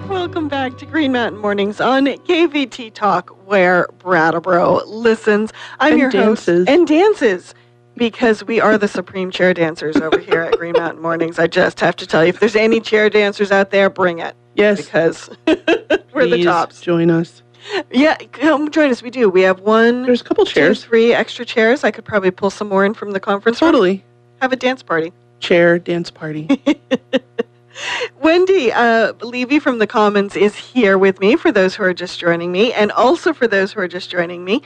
Welcome back to Green Mountain Mornings on KVT Talk, where Brattleboro listens. I'm your host and dances, because we are the supreme chair dancers over here at Green Mountain Mornings. I just have to tell you, if there's any chair dancers out there, bring it. Yes. Because we're the tops. Join us. Yeah, come join us. We do. We have There's a couple chairs. 2, 3 extra chairs. I could probably pull some more in from the conference room. Totally. Have a dance party. Chair dance party. Wendy Levy from the Commons is here with me, for those who are just joining me, and also for those who are just joining me.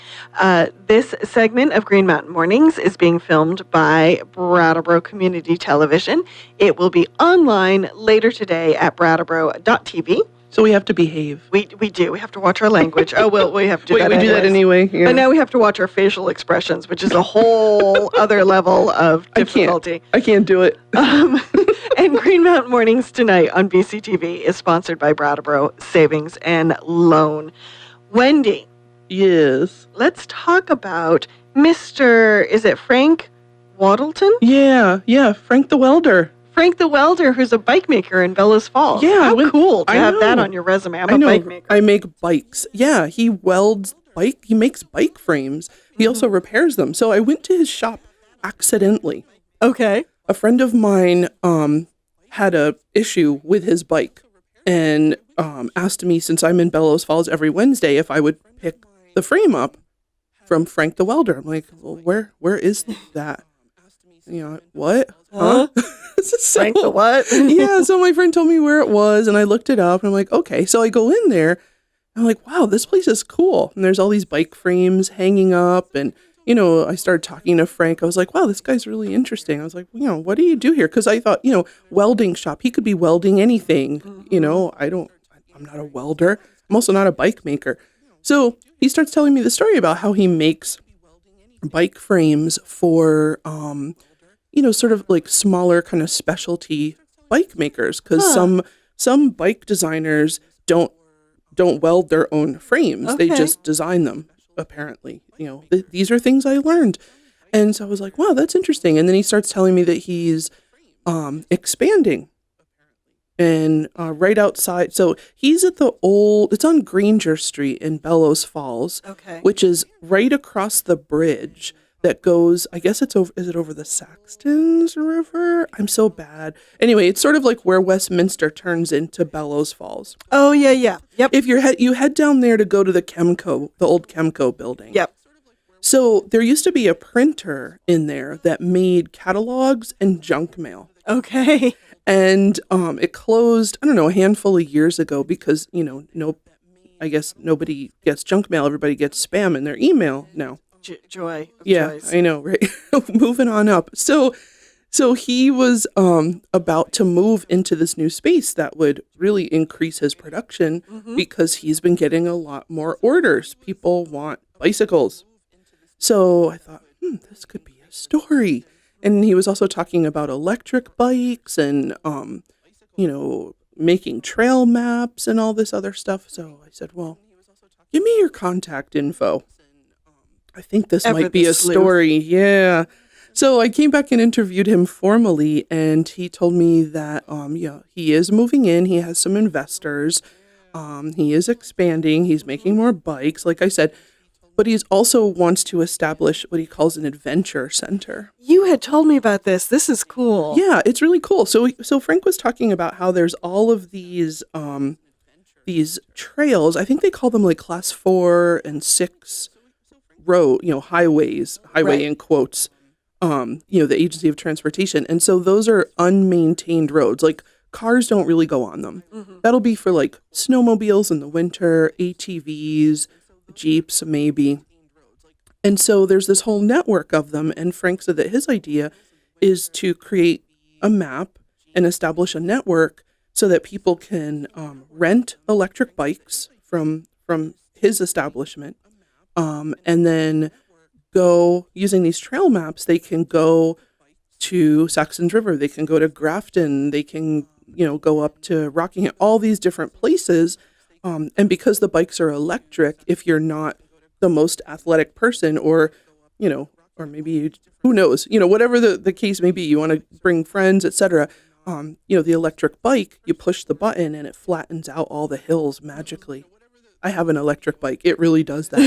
This segment of Green Mountain Mornings is being filmed by Brattleboro Community Television. It will be online later today at brattleboro.tv. So we have to behave. We do. We have to watch our language. Oh, well, we have to do that anyways. We do that anyway. Yeah. But now we have to watch our facial expressions, which is a whole other level of difficulty. I can't do it. And Green Mountain Mornings tonight on BCTV is sponsored by Brattleboro Savings and Loan. Wendy. Yes. Let's talk about Mr. Is it Frank Waddleton? Yeah. Frank the Welder. Frank the Welder, who's a bike maker in Bellows Falls. Yeah. How cool to have that on your resume. I'm a bike maker. I make bikes. Yeah, he welds he makes bike frames. He also repairs them. So I went to his shop accidentally. Okay. A friend of mine had a issue with his bike and asked me, since I'm in Bellows Falls every Wednesday, if I would pick the frame up from Frank the Welder. I'm like, well, where is that? You know, what? Huh? So, Frank the what? Yeah, so my friend told me where it was, and I looked it up, and I'm like, okay. So I go in there, and I'm like, wow, this place is cool. And there's all these bike frames hanging up, and, you know, I started talking to Frank. I was like, wow, this guy's really interesting. I was like, you know, what do you do here? Because I thought, you know, welding shop, he could be welding anything. Mm-hmm. You know, I'm not a welder. I'm also not a bike maker. So he starts telling me the story about how he makes bike frames for, you know, sort of like smaller kind of specialty bike makers, because some bike designers don't weld their own frames. Okay. They just design them, apparently. You know, these are things I learned. And so I was like, wow, that's interesting. And then he starts telling me that he's expanding. And right outside, so he's at it's on Granger Street in Bellows Falls, which is right across the bridge that goes, I guess is it over the Saxtons River? I'm so bad. Anyway, it's sort of like where Westminster turns into Bellows Falls. Oh, yeah. Yep. If you head down there to go to the old Chemco building. Yep. So there used to be a printer in there that made catalogs and junk mail. Okay. And it closed, I don't know, a handful of years ago because, you know, I guess nobody gets junk mail. Everybody gets spam in their email now. Joy. Yeah, choice. I know, right? Moving on up. So he was about to move into this new space that would really increase his production because he's been getting a lot more orders. People want bicycles. So I thought, this could be a story. And he was also talking about electric bikes and, you know, making trail maps and all this other stuff. So I said, well, give me your contact info. I think this might be a story. Yeah. So I came back and interviewed him formally, and he told me that, he is moving in. He has some investors. He is expanding. He's making more bikes, like I said. But he also wants to establish what he calls an adventure center. You had told me about this. This is cool. Yeah, it's really cool. So Frank was talking about how there's all of these trails. I think they call them like class 4 and 6 road, you know, highway right. In quotes, you know, the Agency of Transportation. And so those are unmaintained roads. Like cars don't really go on them. Mm-hmm. That'll be for like snowmobiles in the winter, ATVs, Jeeps, maybe. And so there's this whole network of them. And Frank said that his idea is to create a map and establish a network so that people can rent electric bikes from his establishment. And then go, using these trail maps, they can go to Saxons River, they can go to Grafton, they can, you know, go up to Rockingham, all these different places. And because the bikes are electric, if you're not the most athletic person or, you know, or maybe, who knows, you know, whatever the case may be, you want to bring friends, etc., the electric bike, you push the button and it flattens out all the hills magically. I have an electric bike. It really does that.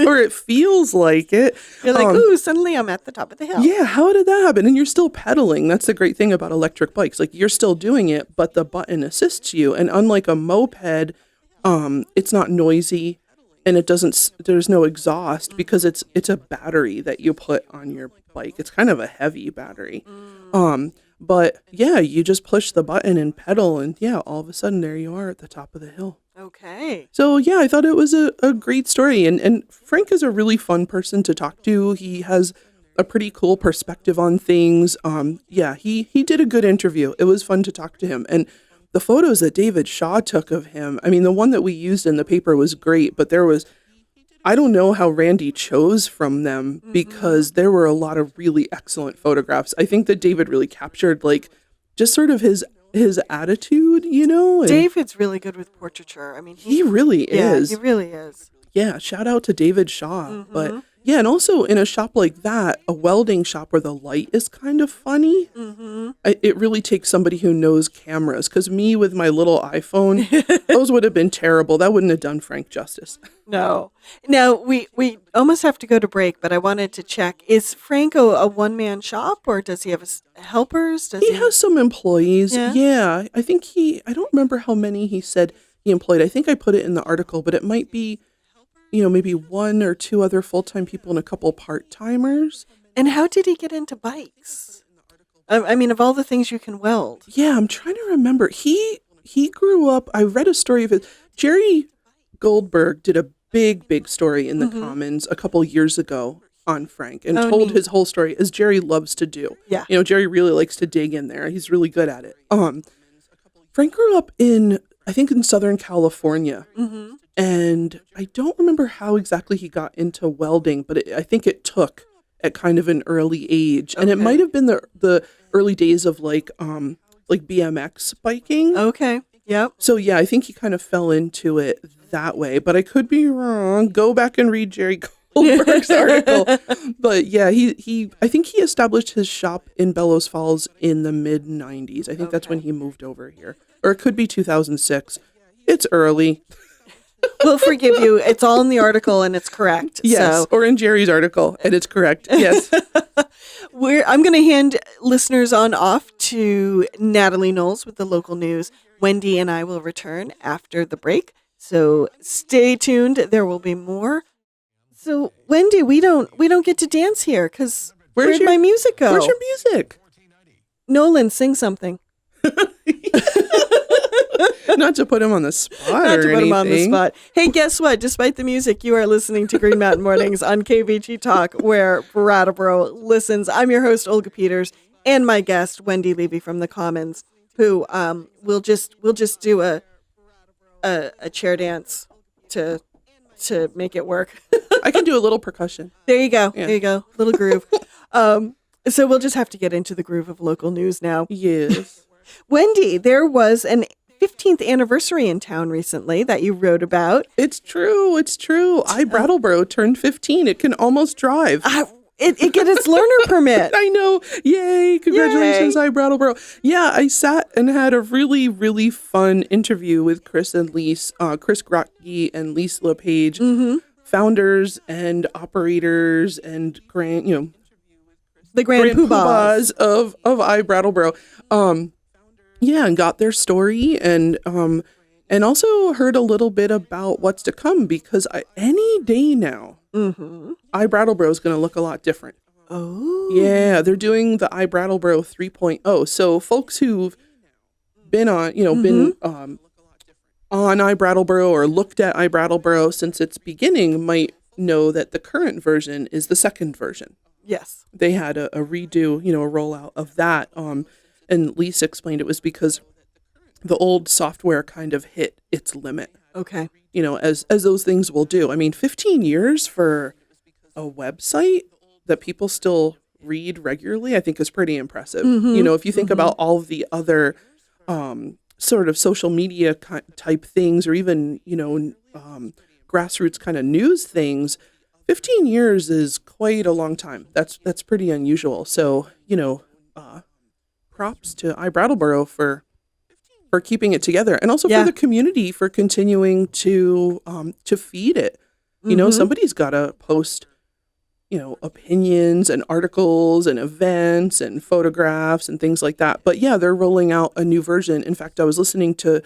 Or it feels like it. You're like, ooh, suddenly I'm at the top of the hill. Yeah, how did that happen? And you're still pedaling. That's the great thing about electric bikes. Like, you're still doing it, but the button assists you. And unlike a moped, it's not noisy and there's no exhaust because it's a battery that you put on your bike. It's kind of a heavy battery. But yeah, you just push the button and pedal and yeah, all of a sudden there you are at the top of the hill. Okay. So yeah, I thought it was a great story. And Frank is a really fun person to talk to. He has a pretty cool perspective on things. He did a good interview. It was fun to talk to him. And the photos that David Shaw took of him, I mean, the one that we used in the paper was great, but I don't know how Randy chose from them because there were a lot of really excellent photographs. I think that David really captured like just sort of his attitude, and David's really good with portraiture. I mean, he really is. Yeah, he really is. Yeah, shout out to David Shaw. But yeah, and also in a shop like that, a welding shop where the light is kind of funny, it really takes somebody who knows cameras. Because me with my little iPhone, those would have been terrible. That wouldn't have done Frank justice. No. Now, we almost have to go to break, but I wanted to check. Is Franco a one-man shop, or does he have helpers? He has some employees. Yeah. I think I don't remember how many he said he employed. I think I put it in the article, but it might be, maybe one or two other full-time people and a couple part-timers. And how did he get into bikes? I mean, of all the things you can weld. Yeah, I'm trying to remember. He grew up, I read a story of it. Jerry Goldberg did a big story in the Commons a couple years ago on Frank and told his whole story, as Jerry loves to do. Yeah. Jerry really likes to dig in there. He's really good at it. Frank grew up in Southern California. And I don't remember how exactly he got into welding, but I think it took at kind of an early age. And it might have been the early days of like BMX biking. Okay. Yep. So yeah, I think he kind of fell into it that way, but I could be wrong. Go back and read Jerry Goldberg's article. But yeah, I think he established his shop in Bellows Falls in the mid-90s. I think that's when he moved over here. Or it could be 2006. It's early. We'll forgive you. It's all in the article and it's correct. Yes, so. Or in Jerry's article and it's correct. Yes. I'm going to hand listeners on off to Natalie Knowles with the local news. Wendy and I will return after the break. So stay tuned. There will be more. So Wendy, we don't get to dance here because where'd my music go? Where's your music? Nolan, sing something. Not to put him on the spot. Not to put him on the spot. Hey, guess what? Despite the music, you are listening to Green Mountain Mornings on KVG Talk, where Brattleboro listens. I'm your host, Olga Peters, and my guest, Wendy Levy from the Commons, who will just do a chair dance to make it work. I can do a little percussion. There you go. Yeah. There you go. Little groove. So we'll just have to get into the groove of local news now. Yes. Wendy, there was an 15th anniversary in town recently that you wrote about. It's true. iBrattleboro turned 15. It can almost drive. It get its learner permit. I know. Yay. Congratulations, iBrattleboro. Yeah, I sat and had a really, really fun interview with Chris and Lise, Chris Grotke and Lise LePage, founders and operators and the grand poobahs of iBrattleboro. Yeah, and got their story and also heard a little bit about what's to come because any day now, iBrattleboro is going to look a lot different. Oh. Yeah, they're doing the iBrattleboro 3.0. So folks who've been on, on iBrattleboro or looked at iBrattleboro since its beginning might know that the current version is the second version. Yes. They had a redo, a rollout of that. And Lisa explained it was because the old software kind of hit its limit. Okay. As those things will do. I mean, 15 years for a website that people still read regularly, I think is pretty impressive. If you think about all of the other sort of social media type things or even, grassroots kind of news things, 15 years is quite a long time. That's pretty unusual. So, props to iBrattleboro for keeping it together, and also Yeah. for the community for continuing to feed it. You know, somebody's got to post, you know, opinions and articles and events and photographs and things like that. But yeah, they're rolling out a new version. In fact, I was listening to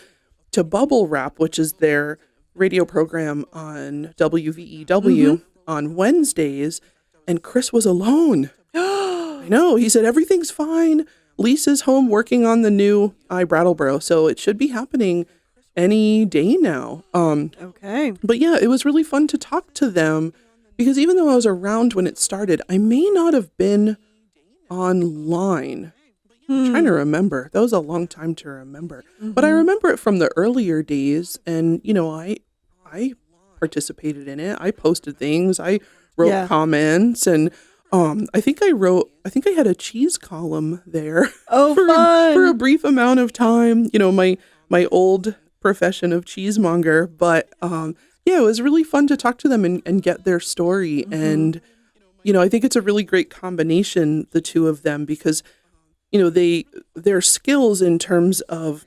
Bubble Wrap, which is their radio program on WVEW on Wednesdays, and Chris was alone. I know. He said everything's fine. Lisa's home working on the new iBrattleboro, so it should be happening any day now. Okay. But yeah, it was really fun to talk to them, because even though I was around when it started, I may not have been online. I'm trying to remember. That was a long time to remember. But I remember it from the earlier days, and you know, I participated in it. I posted things. I wrote comments, and I think I had a cheese column there. Oh, fun. For a brief amount of time. You know, my old profession of cheesemonger, but yeah, it was really fun to talk to them and get their story. And you know, I think it's a really great combination, the two of them, because you know, their skills in terms of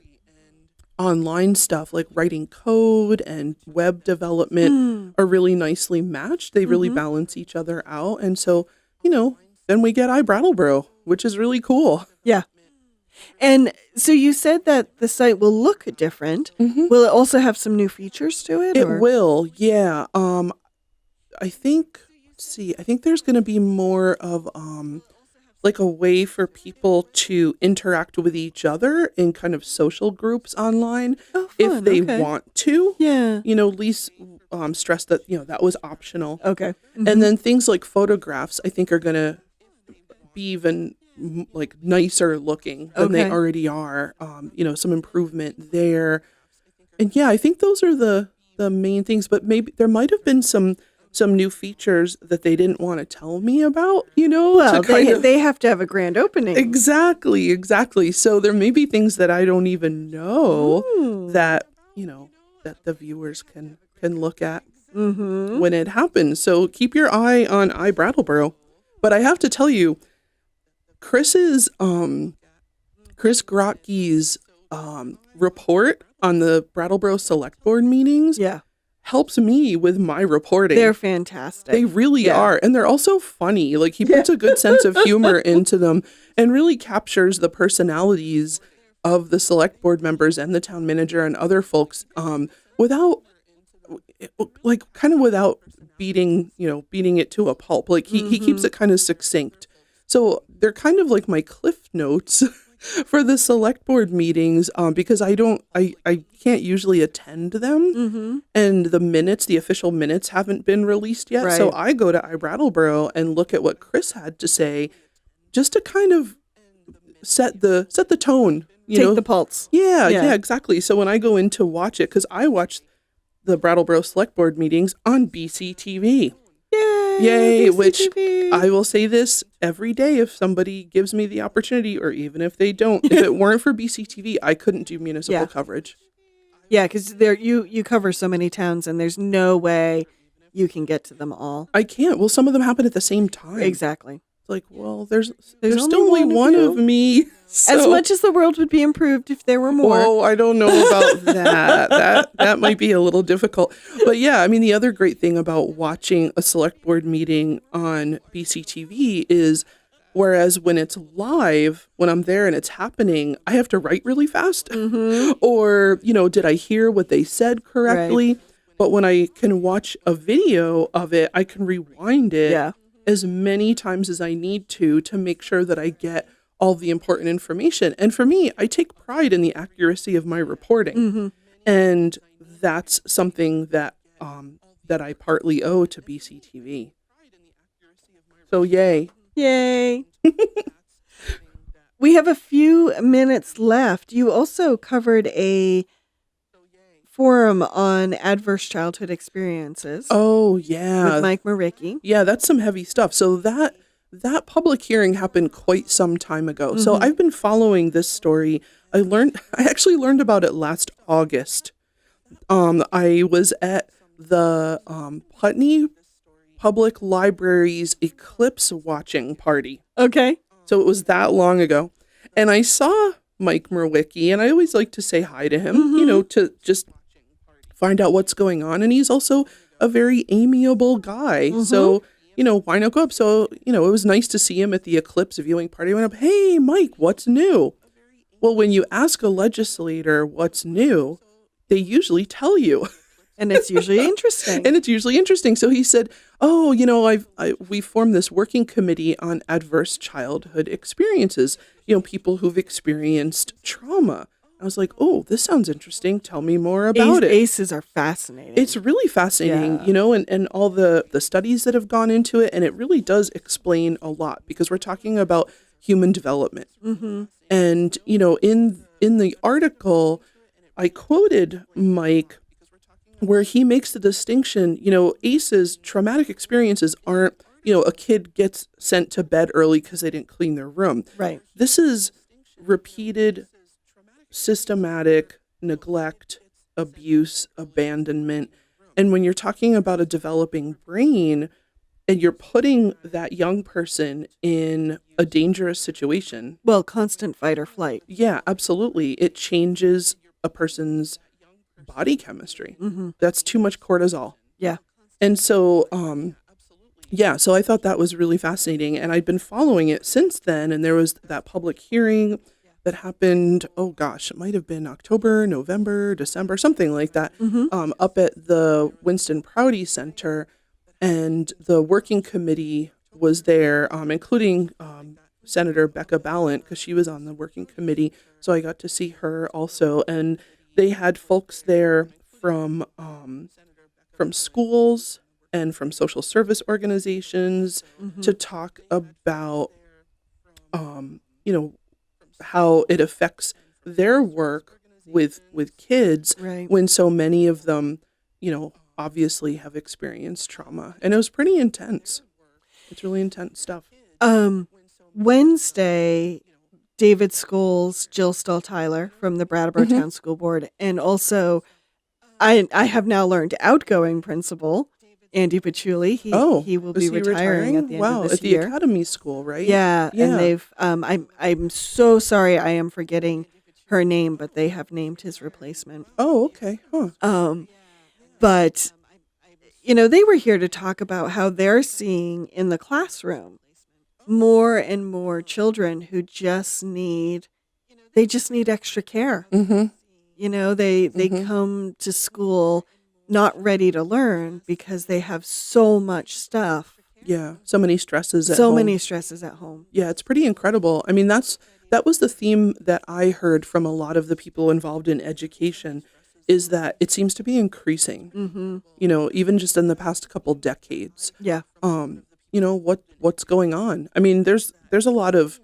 online stuff like writing code and web development are really nicely matched. They really balance each other out. And so, you know, then we get iBrattleboro, which is really cool. Yeah. And so you said that the site will look different. Will it also have some new features to it? It will, yeah. I think there's going to be more of like a way for people to interact with each other in kind of social groups online if they want to. Yeah. You know, Lise stressed that, you know, that was optional. Okay. And then things like photographs, I think, are going to be even like nicer looking than they already are. You know, some improvement there. And yeah, I think those are the main things, but maybe there might have been some new features that they didn't want to tell me about, you know? Well, they have to have a grand opening. Exactly. So there may be things that I don't even know that, you know, that the viewers can look at when it happens. So keep your eye on iBrattleboro. But I have to tell you, Chris Grotke's report on the Brattleboro Select Board meetings helps me with my reporting. They're fantastic. They really are. And they're also funny. Like, he puts a good sense of humor into them and really captures the personalities of the select board members and the town manager and other folks without beating it to a pulp. Like, he keeps it kind of succinct. So they're kind of like my cliff notes for the select board meetings, because I can't usually attend them, and the official minutes haven't been released yet. Right. So I go to iBrattleboro and look at what Chris had to say, just to kind of set the tone. Take the pulse. Yeah, exactly. So when I go in to watch it, because I watch the Brattleboro select board meetings on BCTV. Yay, which I will say this every day if somebody gives me the opportunity, or even if they don't. If it weren't for BCTV, I couldn't do municipal coverage. Yeah, because you cover so many towns, and there's no way you can get to them all. I can't. Well, some of them happen at the same time. Exactly. It's like, well, there's still only one of me. So. As much as the world would be improved if there were more. Oh, I don't know about that. That might be a little difficult. But yeah, I mean, the other great thing about watching a select board meeting on BCTV is, whereas when it's live, when I'm there and it's happening, I have to write really fast. Or, you know, did I hear what they said correctly? Right. But when I can watch a video of it, I can rewind it as many times as I need to make sure that I get all the important information. And for me, I take pride in the accuracy of my reporting. And that's something that that I partly owe to BCTV. So yay. We have a few minutes left. You also covered a forum on adverse childhood experiences. Oh, yeah. With Mike Maricki. Yeah, that's some heavy stuff. So that public hearing happened quite some time ago. So I've been following this story. I actually learned about it last August. I was at the Putney Public Library's eclipse watching party. Okay. So it was that long ago. And I saw Mike Merwicki, and I always like to say hi to him, to just find out what's going on. And he's also a very amiable guy. So, why not go up? So, it was nice to see him at the Eclipse viewing party. I went up, hey, Mike, what's new? Well, when you ask a legislator what's new, they usually tell you. And it's usually interesting. So he said, oh, we formed this working committee on adverse childhood experiences, people who've experienced trauma. I was like, oh, this sounds interesting. Tell me more about it. ACEs are fascinating. It's really fascinating, and all the studies that have gone into it. And it really does explain a lot because we're talking about human development. And, in the article, I quoted Mike where he makes the distinction, ACEs, traumatic experiences aren't, a kid gets sent to bed early because they didn't clean their room. Right. This is repeated, systematic neglect, abuse, abandonment. And when you're talking about a developing brain and you're putting that young person in a dangerous situation. Well, constant fight or flight. Yeah, absolutely. It changes a person's body chemistry. That's too much cortisol. Yeah. And so, so I thought that was really fascinating. And I've been following it since then. And there was that public hearing that happened, it might have been October, November, December, something like that, up at the Winston Prouty Center. And the working committee was there, including Senator Becca Ballant, because she was on the working committee. So I got to see her also. And they had folks there from schools and from social service organizations to talk about, how it affects their work with kids when so many of them, obviously have experienced trauma. And it was pretty intense. It's really intense stuff. Wednesday, David Scholes, Jill Stahl-Tyler from the Brattleboro Town School Board, and also I have now learned outgoing principal Andy Patchouli. He will be retiring at the end of this year. At the Academy School, right? Yeah. And they've I'm so sorry I am forgetting her name, but they have named his replacement. Oh, okay. Huh. But they were here to talk about how they're seeing in the classroom more and more children who just need extra care. They come to school not ready to learn because they have so much stuff. Yeah, so many stresses at home. So many stresses at home. Yeah, it's pretty incredible. I mean, that was the theme that I heard from a lot of the people involved in education, is that it seems to be increasing. Even just in the past couple decades. Yeah. What's going on? I mean, there's a lot of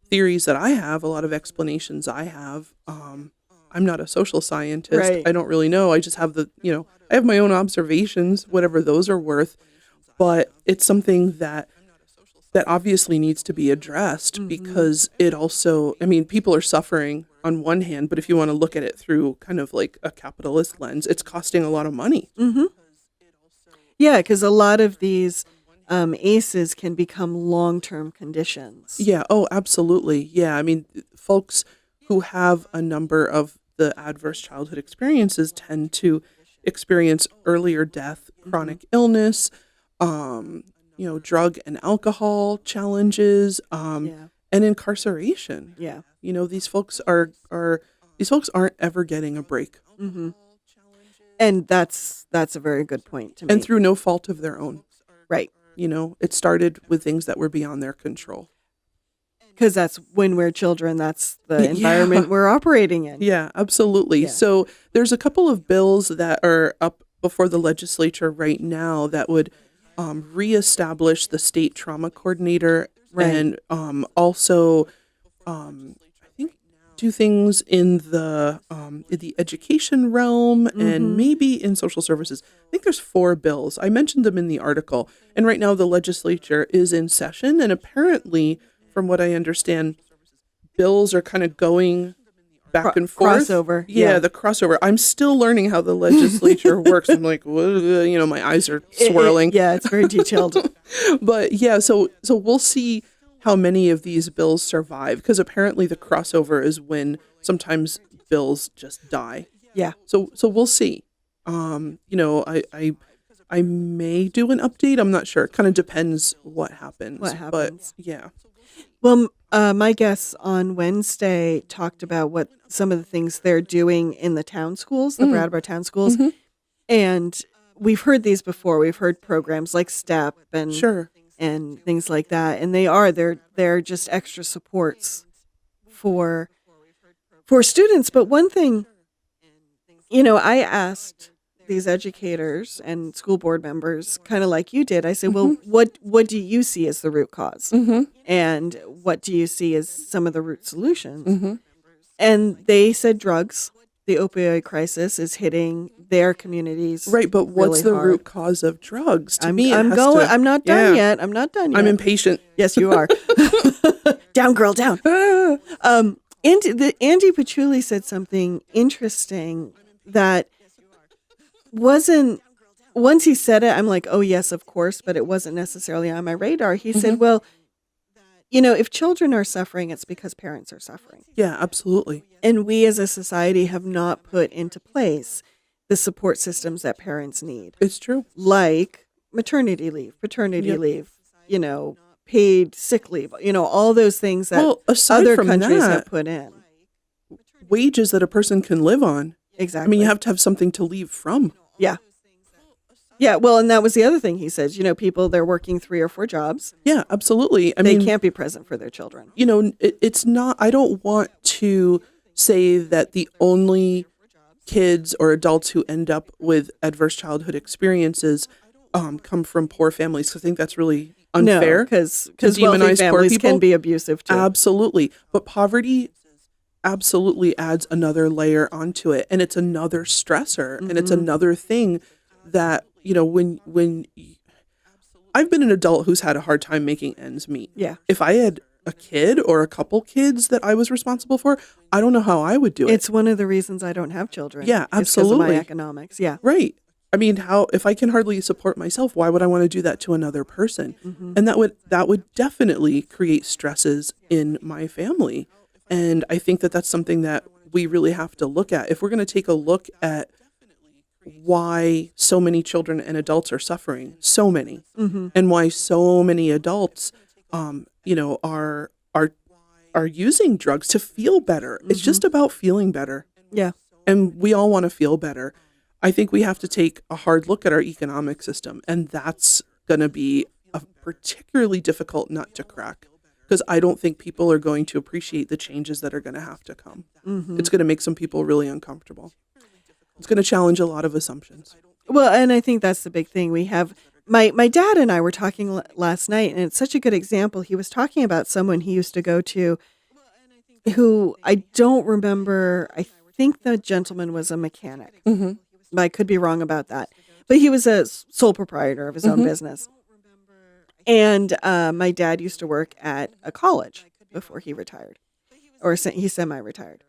theories that I have, a lot of explanations I have. I'm not a social scientist. Right. I don't really know. I just have I have my own observations, whatever those are worth. But it's something that obviously needs to be addressed because it also, people are suffering on one hand, but if you want to look at it through kind of like a capitalist lens, it's costing a lot of money. Yeah, because a lot of these ACEs can become long-term conditions. Yeah. Oh, absolutely. Yeah. Folks who have a number of the adverse childhood experiences tend to experience earlier death, chronic illness, drug and alcohol challenges, and incarceration. Yeah. These folks aren't ever getting a break. And that's a very good point to make. And through no fault of their own. Right. It started with things that were beyond their control. Because that's when we're children, that's the environment we're operating in. Yeah, absolutely. Yeah. So there's a couple of bills that are up before the legislature right now that would reestablish the state trauma coordinator and also I think do things in the education realm and maybe in social services. I think there's 4 bills. I mentioned them in the article. And right now the legislature is in session, and apparently, from what I understand, bills are kind of going back and forth. Crossover. Yeah, the crossover. I'm still learning how the legislature works. I'm like, my eyes are swirling. It's very detailed. But yeah, so we'll see how many of these bills survive, because apparently the crossover is when sometimes bills just die. Yeah. So we'll see. I may do an update. I'm not sure. It kind of depends what happens. What happens. But yeah. Well, my guests on Wednesday talked about what some of the things they're doing in the town schools, the Brattleboro town schools. Mm-hmm. And we've heard these before. We've heard programs like STEP and Sure. and things like that. And they're just extra supports for students. But one thing, I asked these educators and school board members, kind of like you did. I said, well, what do you see as the root cause? Mm-hmm. And what do you see as some of the root solutions? Mm-hmm. And they said drugs. The opioid crisis is hitting their communities. Right, but what's really the hard. root cause of drugs? To me, I'm not done yet. I'm not done yet. I'm impatient. Yes, you are. Down, girl, down. Andy Patchouli said something interesting that wasn't, once he said it, I'm like, oh, yes, of course, but it wasn't necessarily on my radar. He said, well, if children are suffering, it's because parents are suffering. Yeah, absolutely. And we as a society have not put into place the support systems that parents need. It's true. Like maternity leave, paternity leave, paid sick leave, all those things that other countries have put in. Wages that a person can live on. Exactly. I mean, you have to have something to leave from. Yeah. Yeah, well, and that was the other thing he says. People, they're working 3 or 4 jobs. Yeah, absolutely. They can't be present for their children. It's not, I don't want to say that the only kids or adults who end up with adverse childhood experiences come from poor families. 'Cause I think that's really unfair. Because wealthy families can be abusive too. Absolutely. But poverty absolutely adds another layer onto it. And it's another stressor. And it's another thing that, when I've been an adult who's had a hard time making ends meet. Yeah. If I had a kid or a couple kids that I was responsible for, I don't know how I would do it. It's one of the reasons I don't have children. Yeah, absolutely. It's because of my economics. Yeah. Right. I mean, if I can hardly support myself, why would I want to do that to another person? And that would definitely create stresses in my family. And I think that that's something that we really have to look at. If we're going to take a look at why so many children and adults are suffering, so many, and why so many adults, are using drugs to feel better. It's just about feeling better. Yeah. And we all want to feel better. I think we have to take a hard look at our economic system, and that's going to be a particularly difficult nut to crack, because I don't think people are going to appreciate the changes that are going to have to come. It's going to make some people really uncomfortable. It's going to challenge a lot of assumptions. Well, and I think that's the big thing. We have my dad and I were talking last night, and it's such a good example. He was talking about someone he used to go to who I don't remember. I think the gentleman was a mechanic. I could be wrong about that. But he was a sole proprietor of his own business. And my dad used to work at a college before he retired, or he semi-retired.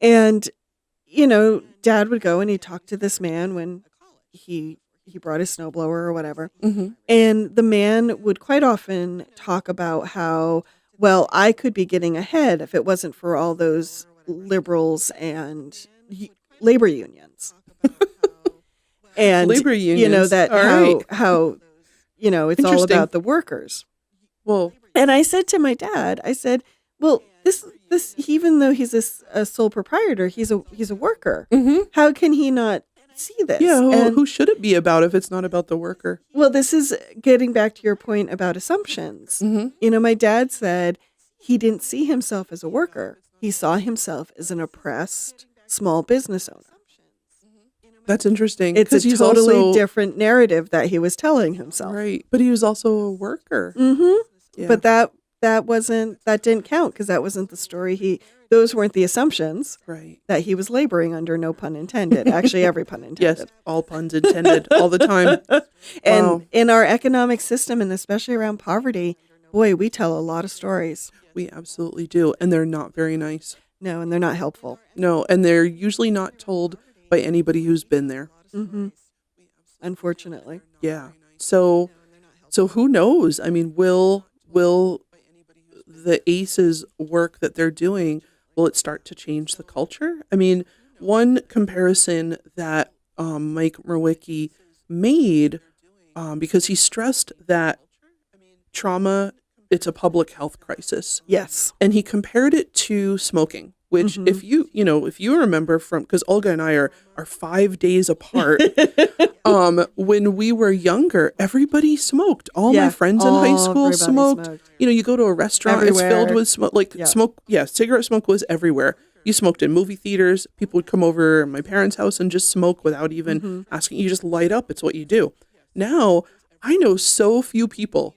And Dad would go and he'd talk to this man when he brought his snowblower or whatever. And the man would quite often talk about how, well, I could be getting ahead if it wasn't for all those liberals and labor unions. And labor unions. How it's all about the workers. Well, and I said to my dad, I said, well, this even though he's a sole proprietor, he's a worker. How can he not see this? Yeah, who should it be about if it's not about the worker? Well, this is getting back to your point about assumptions. My dad said he didn't see himself as a worker. He saw himself as an oppressed small business owner. That's interesting. It's a totally different narrative that he was telling himself. Right, but he was also a worker. Yeah. But that didn't count, because that wasn't the story. Those weren't the assumptions. Right. That he was laboring under, no pun intended. Actually, every pun intended. Yes, all puns intended, all the time. And in our economic system, and especially around poverty, boy, we tell a lot of stories. We absolutely do, and they're not very nice. No, and they're not helpful. No, and they're usually not told by anybody who's been there. Unfortunately. Yeah. So who knows? I mean, will the ACEs work that they're doing, will it start to change the culture? I mean, one comparison that Mike Mrowicki made, because he stressed that trauma, it's a public health crisis. Yes. And he compared it to smoking, which if you remember from, because Olga and I are 5 days apart, when we were younger, everybody smoked. All my friends in high school smoked. You go to a restaurant, Everywhere. it's filled with smoke. Cigarette smoke was everywhere. You smoked in movie theaters. People would come over my parents' house and just smoke without even asking. You just light up. It's what you do. Now, I know so few people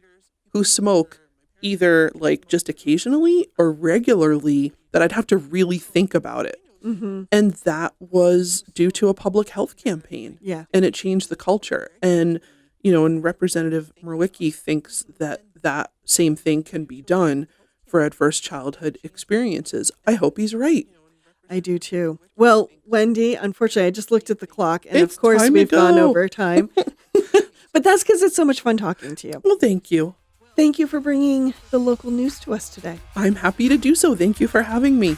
who smoke either like just occasionally or regularly that I'd have to really think about it. And that was due to a public health campaign. Yeah. And it changed the culture. And, and Representative Mrowicki thinks that that same thing can be done for adverse childhood experiences. I hope he's right. I do too. Well, Wendy, unfortunately, I just looked at the clock, and It's of course time to we've gone go. over time. But that's because it's so much fun talking to you. Well, thank you. Thank you for bringing the local news to us today. I'm happy to do so. Thank you for having me.